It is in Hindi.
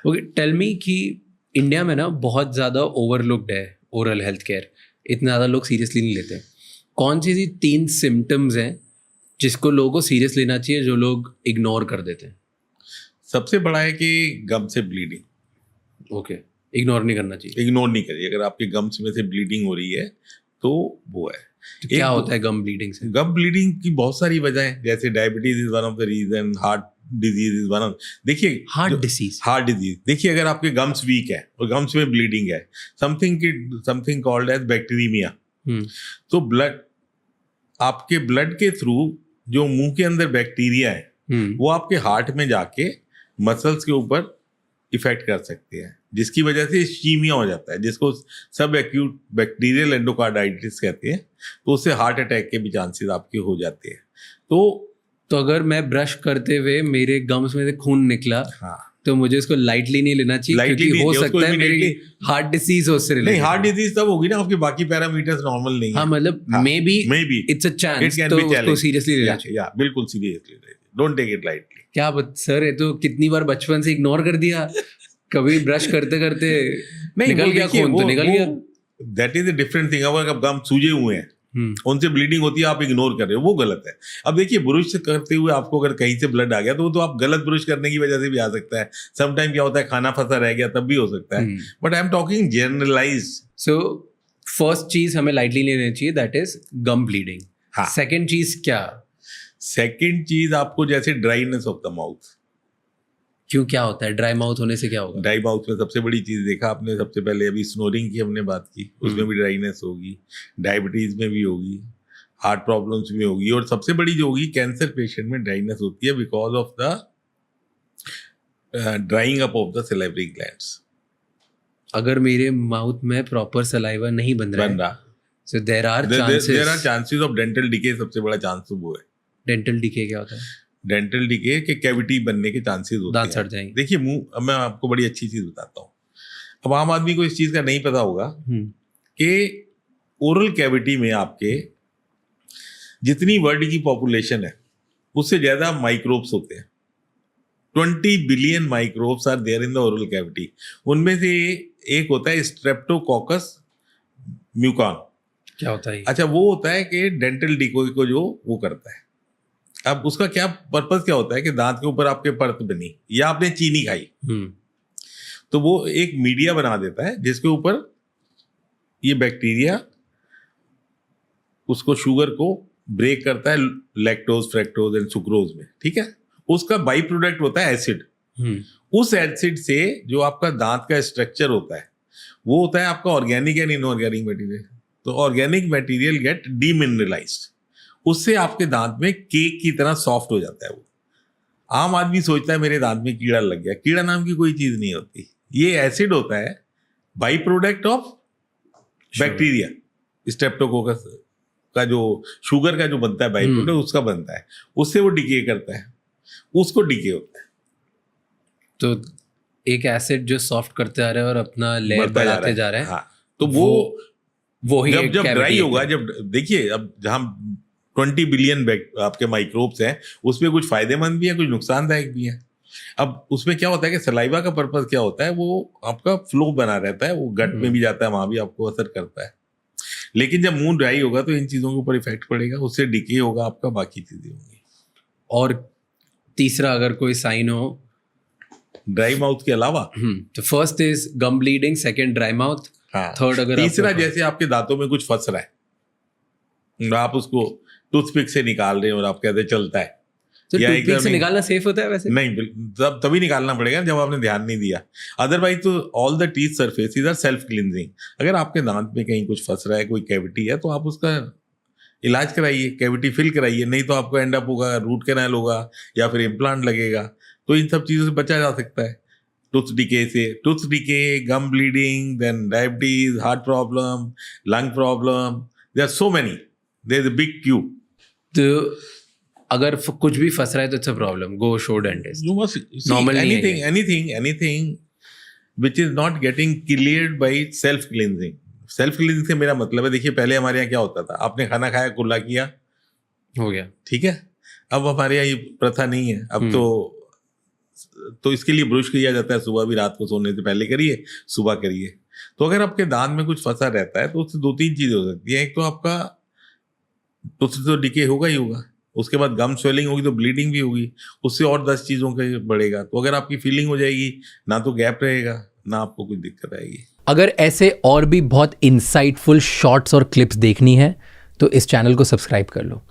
ओके, टेल मी कि इंडिया में ना बहुत ज़्यादा ओवरलुक्ड है ओरल हेल्थ केयर, इतना ज़्यादा लोग सीरियसली नहीं लेते। कौन सी ऐसी 3 सिम्टम्स हैं जिसको लोगों को सीरियस लेना चाहिए जो लोग इग्नोर कर देते हैं? सबसे बड़ा है कि गम से ब्लीडिंग। ओके, इग्नोर नहीं करना चाहिए। इग्नोर नहीं करिए। अगर आपके गम्स में से ब्लीडिंग हो रही है तो वो है। तो क्या होता है गम ब्लीडिंग से? गम ब्लीडिंग की बहुत सारी वजह है, जैसे diabetes is one of the reason, heart disease is one of. देखिए हार्ट डिसीज, हार्ट डिजीज, देखिए अगर आपके गम्स वीक है और गम्स में ब्लीडिंग है, समथिंग कॉल्ड एज बैक्टीरियमिया। तो ब्लड, आपके ब्लड के थ्रू जो मुंह के अंदर बैक्टीरिया है वो आपके हार्ट में जाके मसल्स के ऊपर इफेक्ट कर सकते हैं, जिसकी वजह से इस्कीमिया हो जाता है, जिसको सब एक्यूट बैक्टीरियल एंडोकार्डाइटिस कहते हैं। तो उससे हार्ट अटैक के भी चांसेस आपके हो जाते हैं। तो अगर मैं ब्रश करते हुए मेरे गम्स में से खून निकला, हाँ, तो मुझे इसको लाइटली नहीं लेना चाहिए, क्योंकि हो सकता है मेरी हार्ट डिसीज हो उससे रिलेटेड। नहीं, हार्ट डिजीज तब होगी ना आपके बाकी पैरामीटर्स नॉर्मल नहीं है। हाँ, मतलब maybe it's a chance, तो उसको सीरियसली लेना चाहिए। या बिल्कुल seriously, don't take it lightly. क्या सर, ये तो कितनी बार बचपन से इग्नोर कर दिया, कभी ब्रश करते करते निकल गया खून तो निकल गया। That is a different thing. अगर गम सूजे हुए हैं, उनसे ब्लीडिंग होती है, आप इग्नोर कर रहे हो, वो गलत है। अब देखिए, ब्रुश करते हुए आपको अगर कहीं से ब्लड आ गया तो आप गलत ब्रुश करने की वजह से भी आ सकता है। समटाइम क्या होता है, खाना फंसा रह गया तब भी हो सकता है। But I am talking generalise. So first चीज हमें लाइटली नहीं लेनी चाहिए, दैट इज गम ब्लीडिंग। हाँ। सेकेंड चीज क्या? सेकेंड चीज आपको जैसे ड्राइनेस ऑफ द माउथ। क्यों, क्या होता है ड्राई माउथ होने से? क्या होगा ड्राई माउथ में? सबसे बड़ी चीज देखा आपने, सबसे पहले अभी स्नोरिंग की हमने बात की, उसमें भी ड्राइनेस होगी, डायबिटीज में भी होगी, हार्ट प्रॉब्लम्स में होगी, और सबसे बड़ी जो होगी, कैंसर पेशेंट में ड्राइनेस होती है because of the drawing up of the salivary glands. अगर मेरे माउथ में प्रॉपर सलाइवा नहीं बन रहा, so there are chances of dental decay। सबसे बड़ा चांस तो वो है। डेंटल डिके क्या होता है? डेंटल डिके के कैविटी बनने के चांसेस होते हैं, दांत सड़ जाएंगे। देखिए मुंह, अब मैं आपको बड़ी अच्छी चीज बताता हूँ। अब आम आदमी को इस चीज का नहीं पता होगा कि ओरल कैविटी में आपके जितनी वर्ल्ड की पॉपुलेशन है उससे ज्यादा माइक्रोब्स होते हैं। 20 billion microbes are there in the oral cavity. उनमें से एक होता है स्ट्रेप्टोकोकस म्यूकॉन। क्या होता है? अच्छा, वो होता है कि डेंटल डिके को जो वो करता है। अब उसका क्या पर्पस क्या होता है कि दांत के ऊपर आपके परत बनी या आपने चीनी खाई, तो वो एक मीडिया बना देता है जिसके ऊपर ये बैक्टीरिया उसको, शुगर को ब्रेक करता है लैक्टोज, फ्रैक्टोज एंड सुक्रोज में। ठीक है, उसका बाई प्रोडक्ट होता है एसिड। उस एसिड से जो आपका दांत का स्ट्रक्चर होता है वो होता है आपका ऑर्गेनिक एंड इनऑर्गेनिक मटेरियल। तो ऑर्गेनिक मटेरियल गेट डीमिनरलाइज्ड, उससे आपके दांत में केक की तरह सॉफ्ट हो जाता है वो। आम आदमी सोचता है मेरे दांत में कीड़ा लग गया। कीड़ा नाम की कोई चीज नहीं होती, ये एसिड होता है, by product of bacteria. Streptococcus का जो शुगर का जो बनता है बाई प्रोडक्ट, उसका बनता है, उससे वो डिके करता है, उसको डिके होता है। तो एक एसिड जो सॉफ्ट करते जा रहे हैं और अपना लेयर बढ़ाते जा रहे हैं। हाँ, तो वो ही जब ड्राई होगा, जब देखिए अब जहाँ 20 बिलियन आपके माइक्रोब्स हैं, उसमें कुछ फायदेमंद भी है, कुछ नुकसानदायक भी है। अब उसमें क्या होता है कि सलाइवा का पर्पस क्या होता है, वो आपका फ्लो बना रहता है, वो गट में भी जाता है, वहां भी आपको असर करता है। लेकिन जब मुंह ड्राई होगा तो इन चीजों के ऊपर इफेक्ट पड़ेगा, उससे डिके होगा आपका, बाकी चीजें होंगी। और तीसरा अगर कोई साइन हो ड्राई माउथ के अलावा, तो first is gum bleeding, second dry mouth, third अगर तीसरा जैसे आपके दांतों में कुछ फंस रहा है, आप उसको टूथपिक से निकाल रहे हैं और आप कहते हैं चलता है, तो टूथपिक से निकालना सेफ होता है वैसे? नहीं, तभी निकालना पड़ेगा जब आपने ध्यान नहीं दिया। अदरवाइज तो all the teeth surfaces are self cleansing. अगर आपके दांत में कहीं कुछ फंस रहा है, कोई कैविटी है, तो आप उसका इलाज कराइए, कैविटी फिल कराइए, नहीं तो आपको एंड अप होगा, रूट कैनाल होगा या फिर इम्प्लांट लगेगा। तो इन सब चीजों से बचा जा सकता है, टूथ डिके से। Tooth decay, gum bleeding, then diabetes, heart problem, lung problem, there are so many, there is a big queue. तो अगर कुछ भी फंस रहा है तो it's a problem, go show dentist. You must see anything which is not getting cleared by self cleansing. Self cleansing से मेरा मतलब है, देखिए पहले हमारे यहाँ क्या होता था, आपने खाना खाया, कुल्ला किया, हो गया, ठीक है। अब हमारे यहाँ ये प्रथा नहीं है। अब तो तो इसके लिए ब्रश किया जाता है, सुबह भी, रात को सोने से पहले करिए, सुबह करिए। तो अगर आपके दांत में कुछ फंसा रहता है तो उससे 2-3 चीजें हो सकती है। एक तो आपका उससे तो डिके होगा ही होगा, उसके बाद गम स्वेलिंग होगी तो ब्लीडिंग भी होगी, उससे और 10 चीज़ों का बढ़ेगा। तो अगर आपकी फीलिंग हो जाएगी, ना तो गैप रहेगा, ना आपको कुछ दिक्कत आएगी। अगर ऐसे और भी बहुत इंसाइटफुल शॉर्ट्स और क्लिप्स देखनी है तो इस चैनल को सब्सक्राइब कर लो।